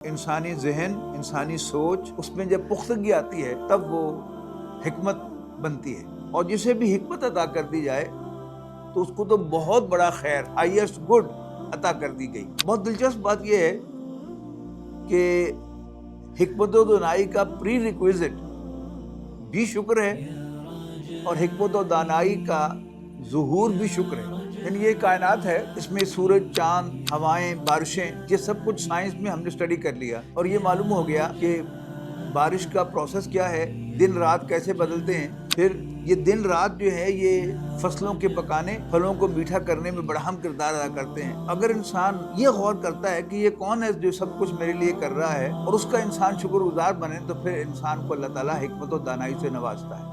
انسانی ذہن، انسانی سوچ، اس میں جب پختگی آتی ہے تب وہ حکمت بنتی ہے، اور جسے بھی حکمت عطا کر دی جائے تو اس کو تو بہت بڑا خیر، ہائیسٹ گڈ عطا کر دی گئی۔ بہت دلچسپ بات یہ ہے کہ حکمت و دانائی کا پری ریکویزٹ بھی شکر ہے اور حکمت و دانائی کا ظہور بھی شکر ہے۔ یعنی یہ کائنات ہے، اس میں سورج، چاند، ہوائیں، بارشیں، یہ سب کچھ سائنس میں ہم نے اسٹڈی کر لیا اور یہ معلوم ہو گیا کہ بارش کا پروسیس کیا ہے، دن رات کیسے بدلتے ہیں، پھر یہ دن رات جو ہے یہ فصلوں کے پکانے، پھلوں کو میٹھا کرنے میں بڑا اہم کردار ادا کرتے ہیں۔ اگر انسان یہ غور کرتا ہے کہ یہ کون ہے جو سب کچھ میرے لیے کر رہا ہے اور اس کا انسان شکر گزار بنے، تو پھر انسان کو اللہ تعالیٰ حکمت و دانائی سے نوازتا ہے۔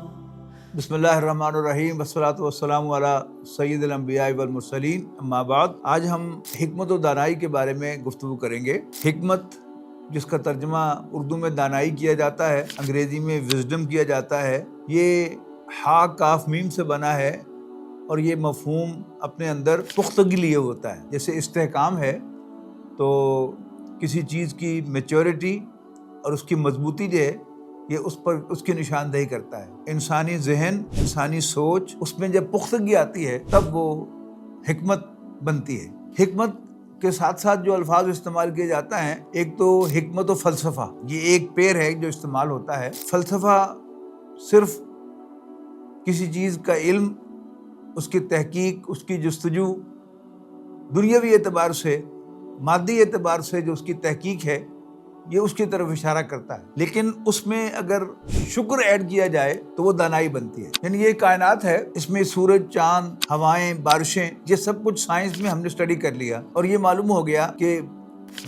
بسم اللہ الرحمن الرحیم، والصلاۃ والسلام علی سید الانبیاء والمرسلین، اما بعد۔ آج ہم حکمت و دانائی کے بارے میں گفتگو کریں گے۔ حکمت، جس کا ترجمہ اردو میں دانائی کیا جاتا ہے، انگریزی میں وزڈم کیا جاتا ہے، یہ ہا کاف میم سے بنا ہے اور یہ مفہوم اپنے اندر پختگی لیے ہوتا ہے۔ جیسے استحکام ہے تو کسی چیز کی میچورٹی اور اس کی مضبوطی جو ہے یہ اس کی نشاندہی کرتا ہے۔ انسانی ذہن، انسانی سوچ، اس میں جب پختگی آتی ہے تب وہ حکمت بنتی ہے۔ حکمت کے ساتھ ساتھ جو الفاظ استعمال کیے جاتا ہے، ایک تو حکمت و فلسفہ، یہ ایک پیر ہے جو استعمال ہوتا ہے۔ فلسفہ صرف کسی چیز کا علم، اس کی تحقیق، اس کی جستجو، دنیاوی اعتبار سے، مادی اعتبار سے جو اس کی تحقیق ہے، یہ اس کی طرف اشارہ کرتا ہے، لیکن اس میں اگر شکر ایڈ کیا جائے تو وہ دانائی بنتی ہے۔ یعنی یہ کائنات ہے، اس میں سورج، چاند، ہوائیں، بارشیں، یہ سب کچھ سائنس میں ہم نے اسٹڈی کر لیا اور یہ معلوم ہو گیا کہ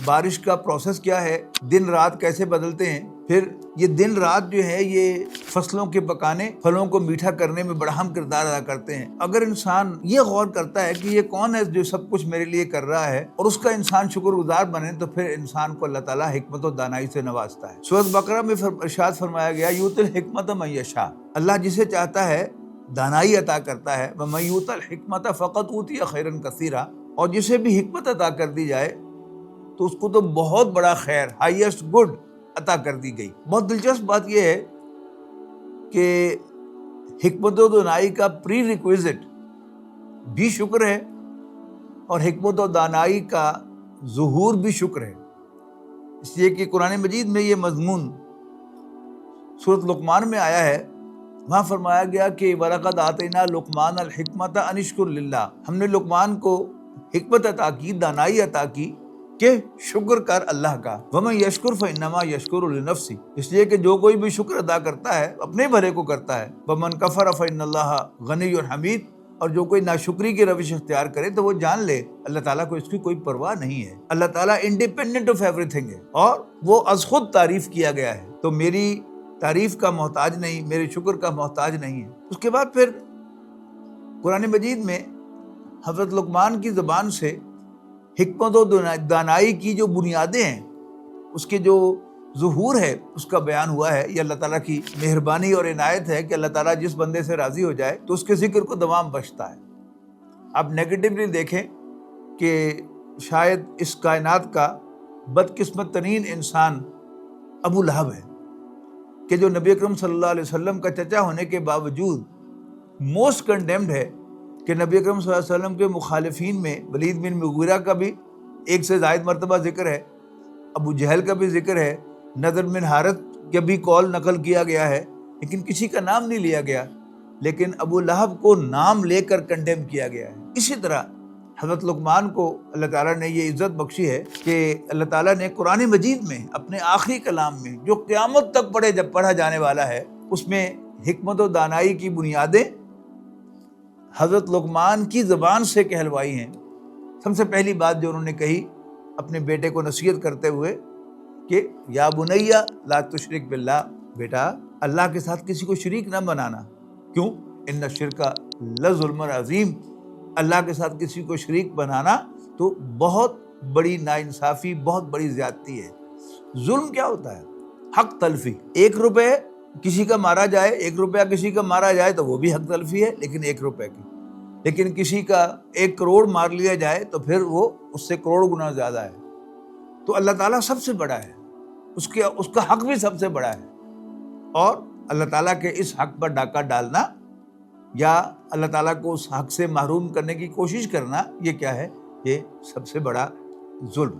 بارش کا پروسیس کیا ہے، دن رات کیسے بدلتے ہیں، پھر یہ دن رات جو ہے یہ فصلوں کے پکانے، پھلوں کو میٹھا کرنے میں بڑا اہم کردار ادا کرتے ہیں۔ اگر انسان یہ غور کرتا ہے کہ یہ کون ہے جو سب کچھ میرے لیے کر رہا ہے اور اس کا انسان شکر گزار بنے، تو پھر انسان کو اللہ تعالیٰ حکمت و دانائی سے نوازتا ہے۔ سورۃ بقرہ میں ارشاد فرمایا گیا، یؤتی الحکمۃ من یشاء، اللہ جسے چاہتا ہے دانائی عطا کرتا ہے، ومن یؤت الحکمۃ فقد اوتی خیرا کثیرا، اور جسے بھی حکمت عطا کر دی جائے تو اس کو تو بہت بڑا خیر، ہائیسٹ گڈ عطا کر دی گئی۔ بہت دلچسپ بات یہ ہے کہ حکمت و دانائی کا پری ریکویزٹ بھی شکر ہے اور حکمت و دانائی کا ظہور بھی شکر ہے، اس لیے کہ قرآن مجید میں یہ مضمون سورۃ لقمان میں آیا ہے۔ وہاں فرمایا گیا کہ وَلَقَدْ آتَيْنَا لُقْمَانَ الْحِكْمَةَ أَنِ اشْكُرْ لِلَّهِ، ہم نے لقمان کو حکمت عطا کی، دانائی عطا کی کہ شکر کر اللہ کا۔ وَمَن يَشْكُرْ فَإِنَّمَا يَشْكُرُ لِنَفْسِهِ، اس لیے کہ جو کوئی بھی شکر ادا کرتا ہے اپنے بھلے کو کرتا ہے۔ وَمَن كَفَرَ فَإِنَّ اللَّهَ غَنِيٌّ حَمِيدٌ، اور جو کوئی ناشکری کی روش اختیار کرے تو وہ جان لے اللہ تعالیٰ کو اس کی کوئی پرواہ نہیں ہے۔ اللہ تعالیٰ انڈیپینڈنٹ آف ایوری تھنگ ہے اور وہ از خود تعریف کیا گیا ہے، تو میری تعریف کا محتاج نہیں، میرے شکر کا محتاج نہیں ہے۔ اس کے بعد پھر قرآن مجید میں حضرت لقمان کی زبان سے حکمت و دانائی کی جو بنیادیں ہیں، اس کے جو ظہور ہے، اس کا بیان ہوا ہے۔ یہ اللہ تعالیٰ کی مہربانی اور عنایت ہے کہ اللہ تعالیٰ جس بندے سے راضی ہو جائے تو اس کے ذکر کو دوام بخشتا ہے۔ آپ نیگیٹیولی دیکھیں کہ شاید اس کائنات کا بدقسمت ترین انسان ابو لہب ہے، کہ جو نبی اکرم صلی اللہ علیہ وسلم کا چچا ہونے کے باوجود موسٹ کنڈیمڈ ہے، کہ نبی اکرم صلی اللہ علیہ وسلم کے مخالفین میں ولید بن مغیرہ کا بھی ایک سے زائد مرتبہ ذکر ہے، ابو جہل کا بھی ذکر ہے، نضر بن حارث کا بھی قول نقل کیا گیا ہے، لیکن کسی کا نام نہیں لیا گیا، لیکن ابو لہب کو نام لے کر کنڈیم کیا گیا ہے۔ اسی طرح حضرت لقمان کو اللہ تعالیٰ نے یہ عزت بخشی ہے کہ اللہ تعالیٰ نے قرآن مجید میں اپنے آخری کلام میں، جو قیامت تک پڑھا جانے والا ہے، اس میں حکمت و دانائی کی بنیادیں حضرت لقمان کی زبان سے کہلوائی ہیں۔ سب سے پہلی بات جو انہوں نے کہی اپنے بیٹے کو نصیحت کرتے ہوئے کہ یا بنیہ لا تشرک باللہ، بیٹا اللہ کے ساتھ کسی کو شریک نہ بنانا۔ کیوں؟ ان الشرک لظلم عظیم، اللہ کے ساتھ کسی کو شریک بنانا تو بہت بڑی ناانصافی، بہت بڑی زیادتی ہے۔ ظلم کیا ہوتا ہے؟ حق تلفی۔ 1 روپے کسی کا مارا جائے، 1 روپیہ کسی کا مارا جائے تو وہ بھی حق تلفی ہے، لیکن 1 روپے کی۔ لیکن کسی کا 1 کروڑ مار لیا جائے تو پھر وہ اس سے کروڑ گنا زیادہ ہے۔ تو اللہ تعالیٰ سب سے بڑا ہے، اس کا حق بھی سب سے بڑا ہے، اور اللہ تعالیٰ کے اس حق پر ڈاکہ ڈالنا یا اللہ تعالیٰ کو اس حق سے محروم کرنے کی کوشش کرنا، یہ کیا ہے؟ یہ سب سے بڑا ظلم۔